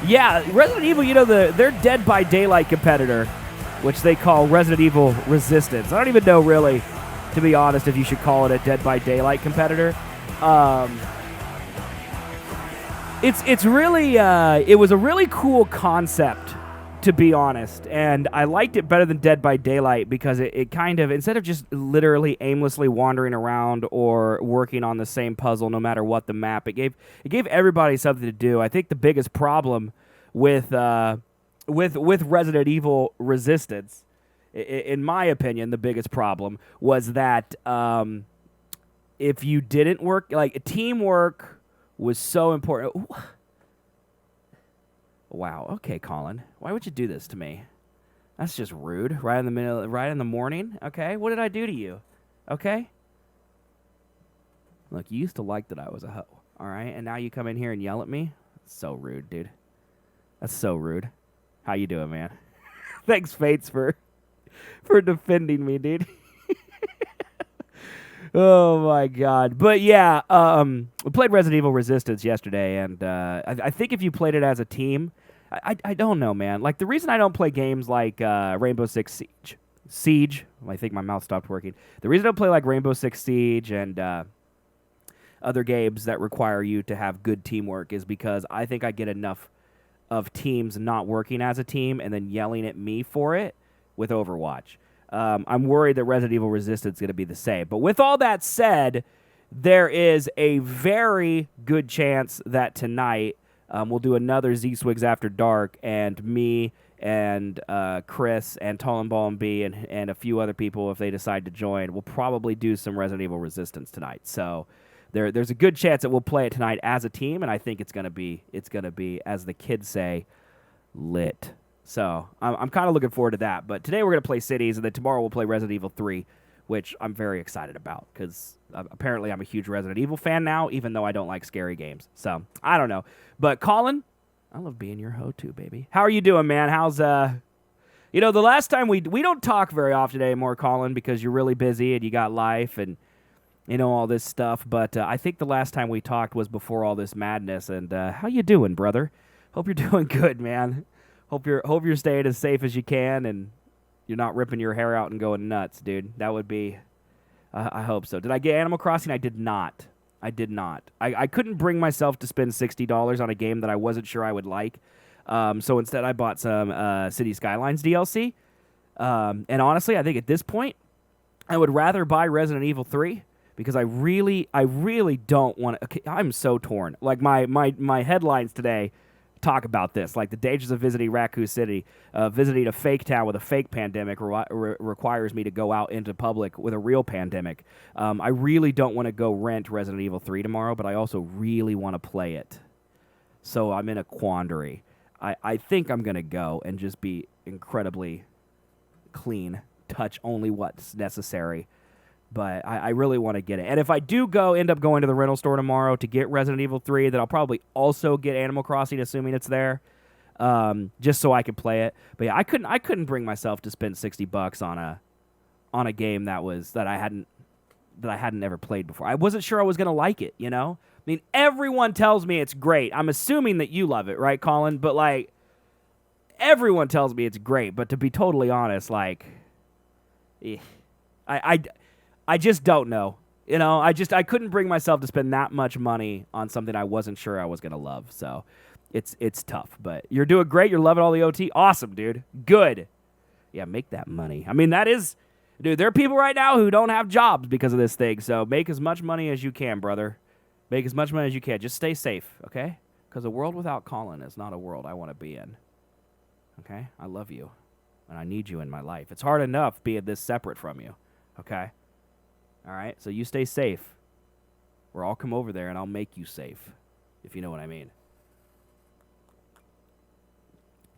Yeah, Resident Evil, their Dead by Daylight competitor, which they call Resident Evil Resistance. I don't even know, really, to be honest, if you should call it a Dead by Daylight competitor. It's really, it was a really cool concept, to be honest, and I liked it better than Dead by Daylight because it kind of, instead of just literally aimlessly wandering around or working on the same puzzle no matter what the map, it gave everybody something to do. I think the biggest problem with Resident Evil Resistance, in my opinion, the biggest problem was that if you didn't work, like teamwork was so important. Ooh. Wow. Okay, Colin. Why would you do this to me? That's just rude. Right in the morning. Okay. What did I do to you? Okay. Look, you used to like that I was a hoe. All right, and now you come in here and yell at me. That's so rude, dude. That's so rude. How you doing, man? Thanks, Fates, for defending me, dude. Oh, my God. But, yeah, we played Resident Evil Resistance yesterday, and I think if you played it as a team, I don't know, man. Like, the reason I don't play games like Rainbow Six Siege, I think my mouth stopped working. The reason I don't play like Rainbow Six Siege and other games that require you to have good teamwork is because I think I get enough of teams not working as a team and then yelling at me for it with Overwatch. I'm worried that Resident Evil Resistance is going to be the same. But with all that said, there is a very good chance that tonight we'll do another zswiggs After Dark, and me and Chris and Ball and B and a few other people, if they decide to join, will probably do some Resident Evil Resistance tonight. So there's a good chance that we'll play it tonight as a team, and I think it's gonna be, as the kids say, lit. So I'm kind of looking forward to that. But today we're going to play Cities, and then tomorrow we'll play Resident Evil 3, which I'm very excited about because apparently I'm a huge Resident Evil fan now, even though I don't like scary games. So I don't know. But Colin, I love being your hoe too, baby. How are you doing, man? How's the last time we don't talk very often anymore, Colin, because you're really busy and you got life and all this stuff. But I think the last time we talked was before all this madness. And how you doing, brother? Hope you're doing good, man. Hope you're staying as safe as you can, and you're not ripping your hair out and going nuts, dude. That would be. I hope so. Did I get Animal Crossing? I did not. I couldn't bring myself to spend $60 on a game that I wasn't sure I would like. So instead, I bought some City Skylines DLC. And honestly, I think at this point, I would rather buy Resident Evil 3 because I really don't want to. Okay, I'm so torn. Like my headlines today talk about this, like the dangers of visiting Raccoon City. Visiting a fake town with a fake pandemic requires me to go out into public with a real pandemic. I really don't want to go rent Resident Evil 3 tomorrow, but I also really want to play it. So I'm in a quandary. I think I'm going to go and just be incredibly clean, touch only what's necessary. But I really want to get it. And if I do end up going to the rental store tomorrow to get Resident Evil 3, then I'll probably also get Animal Crossing, assuming it's there, just so I can play it. But yeah, I couldn't bring myself to spend $60 on a game that I hadn't ever played before. I wasn't sure I was gonna like it. I mean, everyone tells me it's great. I'm assuming that you love it, right, Colin? But like, everyone tells me it's great. But to be totally honest, like, I just don't know. I couldn't bring myself to spend that much money on something I wasn't sure I was going to love. So it's tough. But you're doing great. You're loving all the OT. Awesome, dude. Good. Yeah, make that money. I mean, dude, there are people right now who don't have jobs because of this thing. So make as much money as you can, brother. Make as much money as you can. Just stay safe, okay? Because a world without Colin is not a world I want to be in. Okay? I love you. And I need you in my life. It's hard enough being this separate from you. Okay? All right, so you stay safe, or I'll come over there and I'll make you safe, if you know what I mean.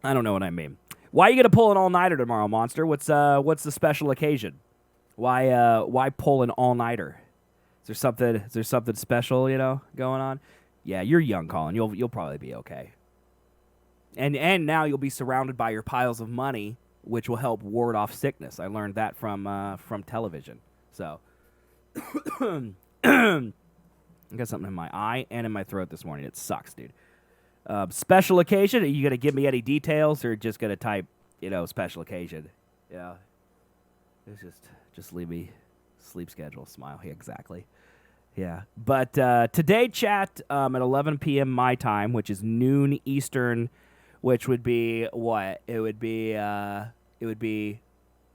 I don't know what I mean. Why are you gonna pull an all-nighter tomorrow, Monster? What's the special occasion? Why pull an all-nighter? Is there something special going on? Yeah, you're young, Colin. You'll probably be okay. And now you'll be surrounded by your piles of money, which will help ward off sickness. I learned that from television. So. I got something in my eye and in my throat this morning. It sucks, dude. Special occasion? Are you going to give me any details or just going to type, special occasion? Yeah. It's just leave me sleep schedule, smile. Yeah, exactly. Yeah. But today, chat, at 11 p.m. my time, which is noon Eastern, which would be what? It would be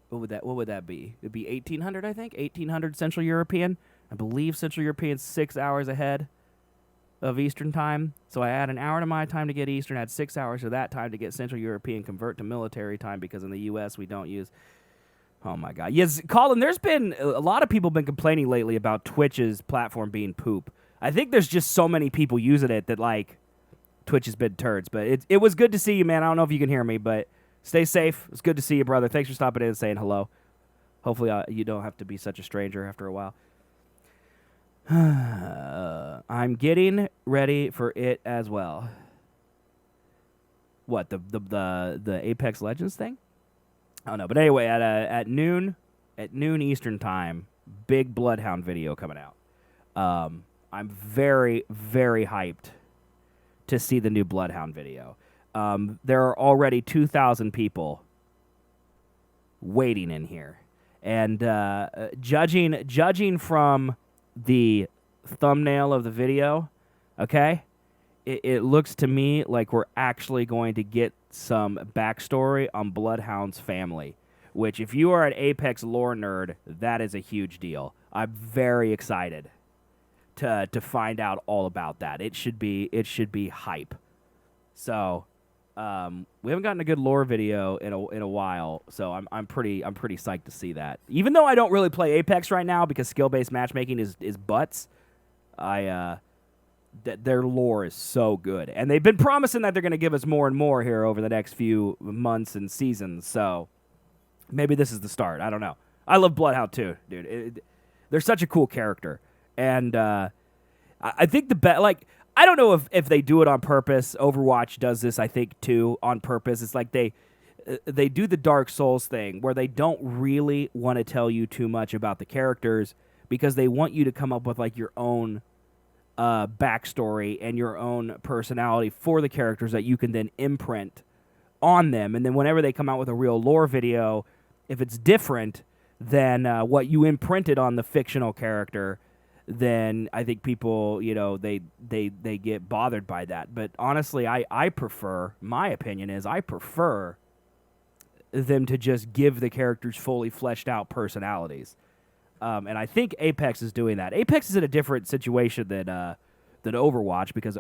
what would that be? It would be 1800, I think. 1800 Central European. I believe Central European's 6 hours ahead of Eastern time. So I add an hour to my time to get Eastern, add 6 hours to that time to get Central European, convert to military time because in the U.S. we don't use. Oh my God. Yes, Colin, there's been a lot of people been complaining lately about Twitch's platform being poop. I think there's just so many people using it that like Twitch has been turds. But it was good to see you, man. I don't know if you can hear me, but stay safe. It's good to see you, brother. Thanks for stopping in and saying hello. Hopefully you don't have to be such a stranger after a while. I'm getting ready for it as well. What, the Apex Legends thing? I don't know, but anyway, at noon Eastern time, big Bloodhound video coming out. I'm very, very hyped to see the new Bloodhound video. There are already 2,000 people waiting in here, and judging from the thumbnail of the video, okay, it looks to me like we're actually going to get some backstory on Bloodhound's family, which if you are an Apex lore nerd, that is a huge deal. I'm very excited to find out all about that. It should be hype. So we haven't gotten a good lore video in a while, so I'm pretty psyched to see that. Even though I don't really play Apex right now because skill-based matchmaking is butts, their lore is so good. And they've been promising that they're going to give us more and more here over the next few months and seasons. So maybe this is the start. I don't know. I love Bloodhound too, dude. They're such a cool character. And I think I don't know if they do it on purpose. Overwatch does this, I think, too, on purpose. It's like they do the Dark Souls thing where they don't really want to tell you too much about the characters because they want you to come up with like your own backstory and your own personality for the characters that you can then imprint on them. And then whenever they come out with a real lore video, if it's different than what you imprinted on the fictional character, then I think people, they get bothered by that. But honestly, I prefer, my opinion is, I prefer them to just give the characters fully fleshed out personalities. And I think Apex is doing that. Apex is in a different situation than Overwatch because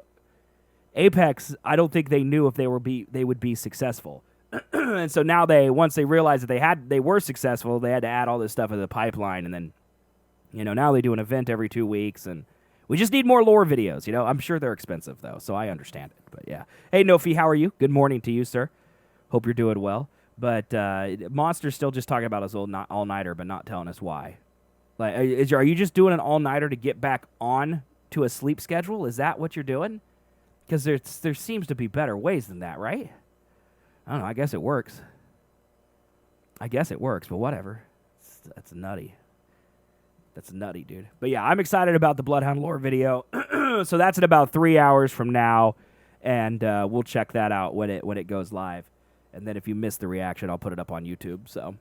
Apex, I don't think they knew if they would be successful. And so now once they realized that they were successful, they had to add all this stuff into the pipeline, and then now they do an event every 2 weeks, and we just need more lore videos. I'm sure they're expensive though, so I understand it. But yeah, hey Nofi, how are you? Good morning to you, sir. Hope you're doing well. But Monster's still just talking about his old all-nighter, but not telling us why. Like, are you just doing an all-nighter to get back on to a sleep schedule? Is that what you're doing? Because there seems to be better ways than that, right? I don't know. I guess it works. But whatever. That's nutty. That's nutty, dude. But yeah, I'm excited about the Bloodhound lore video. So that's in about 3 hours from now, and we'll check that out when it goes live. And then if you missed the reaction, I'll put it up on YouTube. So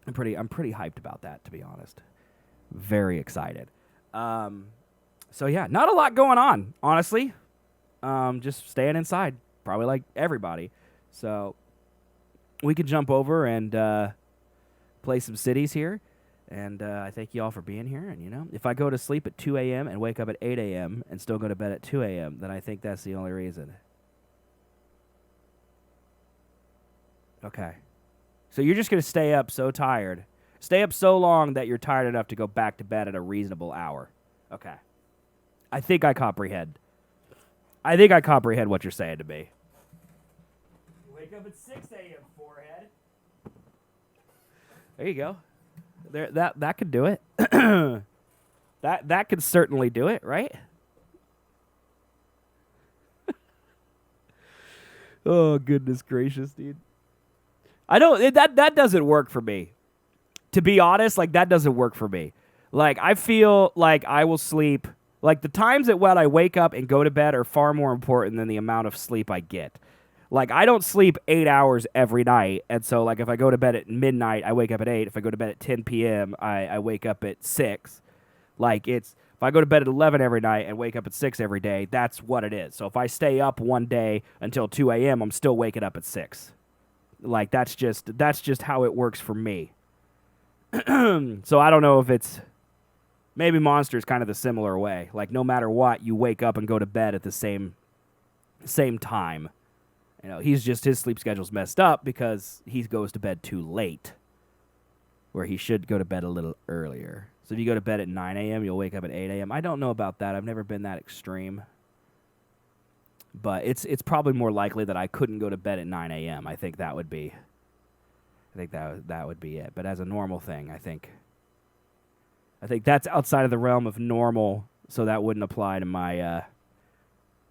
I'm pretty hyped about that, to be honest. Very excited. So yeah, not a lot going on, honestly. Just staying inside, probably like everybody. So we can jump over and play some cities here. And I thank you all for being here. And, if I go to sleep at 2 a.m. and wake up at 8 a.m. and still go to bed at 2 a.m., then I think that's the only reason. Okay. So you're just going to stay up so tired. Stay up so long that you're tired enough to go back to bed at a reasonable hour. Okay. I think I comprehend. What you're saying to me. Wake up at 6 a.m., forehead. There you go. There, that could do it. that could certainly do it, right? Oh, goodness gracious, dude. I don't that doesn't work for me. To be honest, like that doesn't work for me. Like I feel like I will sleep Like, the times at when I wake up and go to bed are far more important than the amount of sleep I get. Like, I don't sleep 8 hours every night, and so, like, if I go to bed at midnight, I wake up at 8. If I go to bed at 10 p.m., I wake up at 6. Like, if I go to bed at 11 every night and wake up at 6 every day, that's what it is. So if I stay up one day until 2 a.m., I'm still waking up at 6. Like, that's just how it works for me. So I don't know if it's... Maybe Monster's kind of the similar way. Like, no matter what, you wake up and go to bed at the same time. You know, his sleep schedule's messed up because he goes to bed too late, where he should go to bed a little earlier. So if you go to bed at 9 a.m., you'll wake up at 8 a.m. I don't know about that. I've never been that extreme. But it's probably more likely that I couldn't go to bed at 9 a.m. I think that would be that would be it. But as a normal thing, I think that's outside of the realm of normal, so that wouldn't apply to my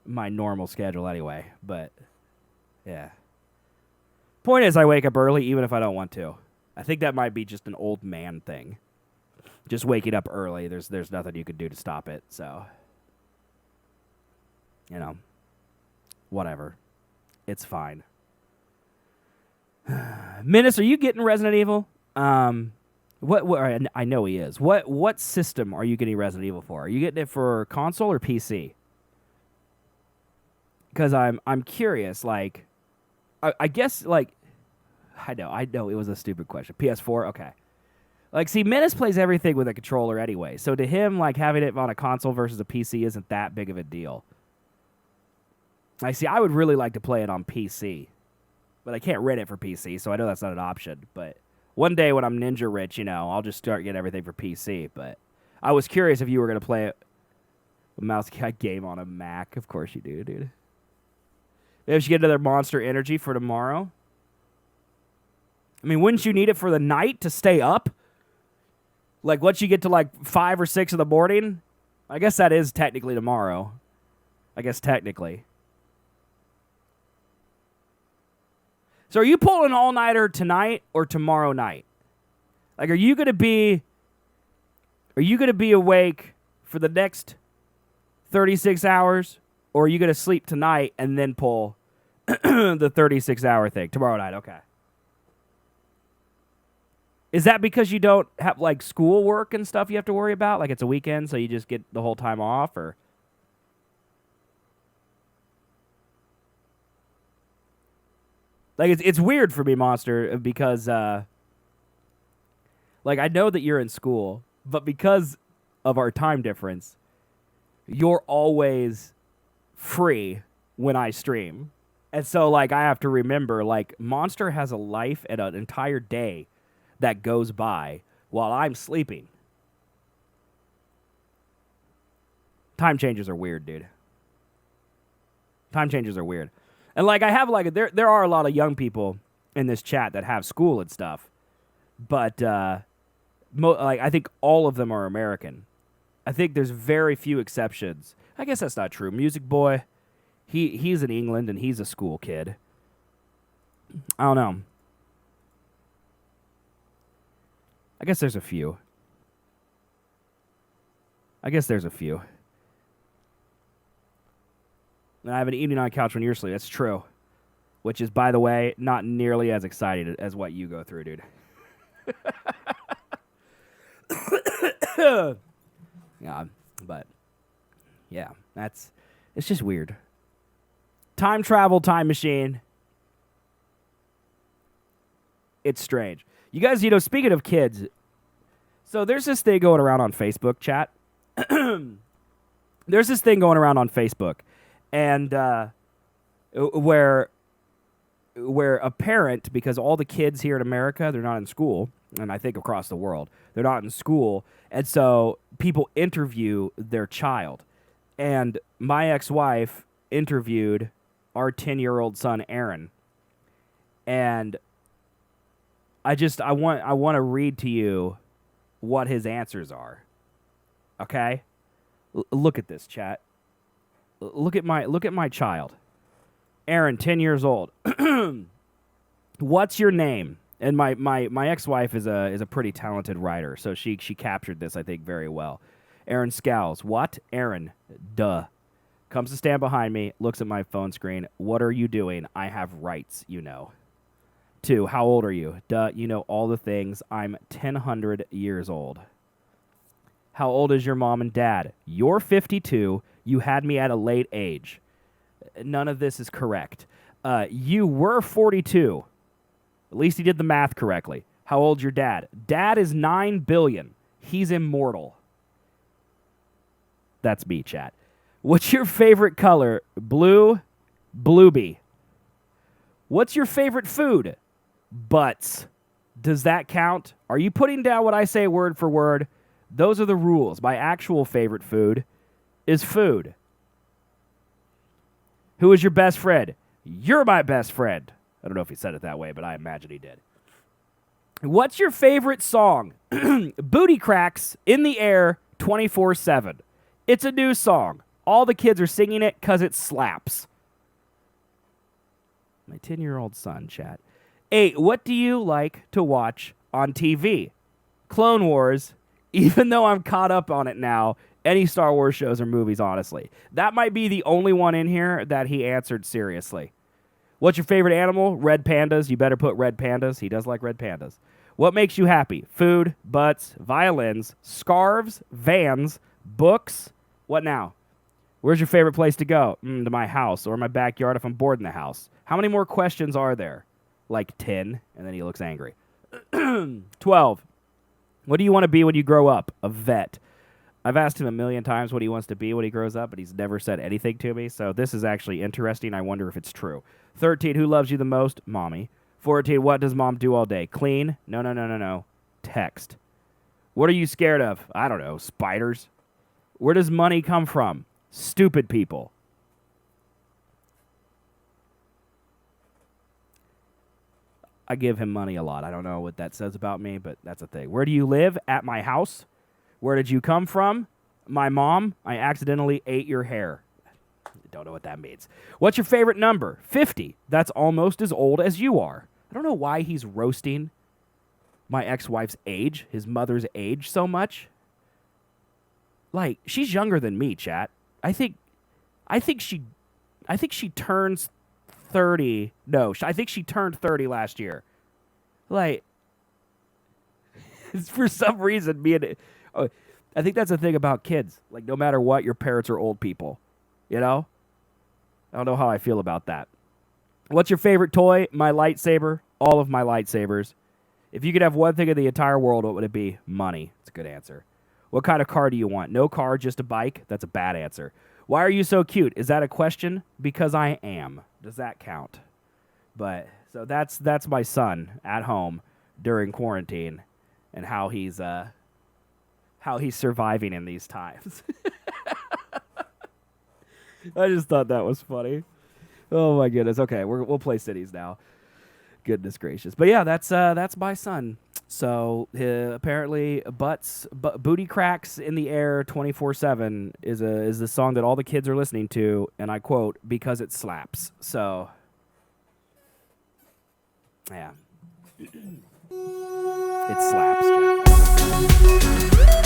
my normal schedule anyway. But yeah. Point is, I wake up early even if I don't want to. I think that might be just an old man thing. Just waking up early, there's nothing you could do to stop it, so you know, whatever. It's fine. Menace, are you getting Resident Evil? What I know he is. What system are you getting Resident Evil for? Are you getting it for console or PC? Because I'm curious. Like, I guess like I know it was a stupid question. PS4, okay. Like, see, Menace plays everything with a controller anyway. So to him, like having it on a console versus a PC isn't that big of a deal. I would really like to play it on PC, but I can't rent it for PC, so I know that's not an option. But one day when I'm ninja rich, you know, I'll just start getting everything for PC. But I was curious if you were going to play a mouse game on a Mac. Of course you do, dude. Maybe we should get another Monster Energy for tomorrow. I mean, wouldn't you need it for the night to stay up? Like, once you get to, like, 5 or 6 in the morning? I guess that is technically tomorrow. I guess technically. So are you pulling an all-nighter tonight or tomorrow night? Like, are you gonna be awake for the next 36 hours, or are you gonna sleep tonight and then pull the 36-hour thing tomorrow night? Okay. Is that because you don't have like school work and stuff you have to worry about? Like, it's a weekend, so you just get the whole time off, or? Like, it's weird for me, Monster, because, like, I know that you're in school, but because of our time difference, you're always free when I stream. And so, like, I have to remember, like, Monster has a life and an entire day that goes by while I'm sleeping. Time changes are weird, dude. Time changes are weird. And, like, I have, like, there are a lot of young people in this chat that have school and stuff. But, like, I think all of them are American. I think there's very few exceptions. I guess that's not true. Music Boy, he's in England, and he's a school kid. I don't know. I guess there's a few. And I have an evening on the couch when you're asleep. That's true. Which is, by the way, not nearly as excited as what you go through, dude. Yeah, but yeah, it's just weird. Time travel, time machine. It's strange. You guys, you know, speaking of kids, so there's this thing going around on Facebook, chat. There's this thing going around on Facebook, and where a parent, because all the kids here in America, they're not in school, and I think across the world, they're not in school, and so people interview their child. And my ex-wife interviewed our 10-year-old son, Aaron, and I want to read to you what his answers are. Okay? Look at this, chat. Look at my child. Aaron, 10 years old. What's your name? And my ex-wife is a pretty talented writer, so she captured this, I think, very well. Aaron scowls. What? Aaron. Duh. Comes to stand behind me, looks at my phone screen. What are you doing? I have rights, you know. 2. How old are you? Duh, you know all the things. I'm 1,000 years old. How old is your mom and dad? You're 52. You had me at a late age. None of this is correct. You were 42. At least he did the math correctly. How old's your dad? Dad is 9 billion. He's immortal. That's me, chat. What's your favorite color? Blue. Bluebee. What's your favorite food? Butts. Does that count? Are you putting down what I say word for word? Those are the rules. My actual favorite food is food. Who is your best friend? You're my best friend. I don't know if he said it that way, but I imagine he did. What's your favorite song? Booty Cracks in the Air 24/7. It's a new song. All the kids are singing it because it slaps. My 10-year-old son, chat. 8. What do you like to watch on TV? Clone Wars, even though I'm caught up on it now. Any Star Wars shows or movies, honestly. That might be the only one in here that he answered seriously. What's your favorite animal? Red pandas. You better put red pandas. He does like red pandas. What makes you happy? Food, butts, violins, scarves, vans, books. What now? Where's your favorite place to go? To my house or my backyard if I'm bored in the house. How many more questions are there? Like 10. And then he looks angry. 12. What do you want to be when you grow up? A vet. I've asked him a million times what he wants to be when he grows up, but he's never said anything to me. So this is actually interesting. I wonder if it's true. 13. Who loves you the most? Mommy. 14. What does mom do all day? Clean? No. Text. What are you scared of? I don't know. Spiders. Where does money come from? Stupid people. I give him money a lot. I don't know what that says about me, but that's a thing. Where do you live? At my house. Where did you come from? My mom. I accidentally ate your hair. Don't know what that means. What's your favorite number? 50. That's almost as old as you are. I don't know why he's roasting my ex-wife's age, his mother's age, so much. Like, she's younger than me, chat. I think she turns 30. No, I think she turned 30 last year. Like, for some reason, I think that's the thing about kids. Like, no matter what, your parents are old people. You know? I don't know how I feel about that. What's your favorite toy? My lightsaber. All of my lightsabers. If you could have one thing in the entire world, what would it be? Money. It's a good answer. What kind of car do you want? No car, just a bike? That's a bad answer. Why are you so cute? Is that a question? Because I am. Does that count? But so that's my son at home during quarantine and how he's surviving in these times. I just thought that was funny. Oh my goodness. Okay, we'll play cities now. Goodness gracious. But yeah, that's my son. So apparently, booty cracks in the air 24/7 is the song that all the kids are listening to, and I quote, because it slaps. So yeah, it slaps, Jack.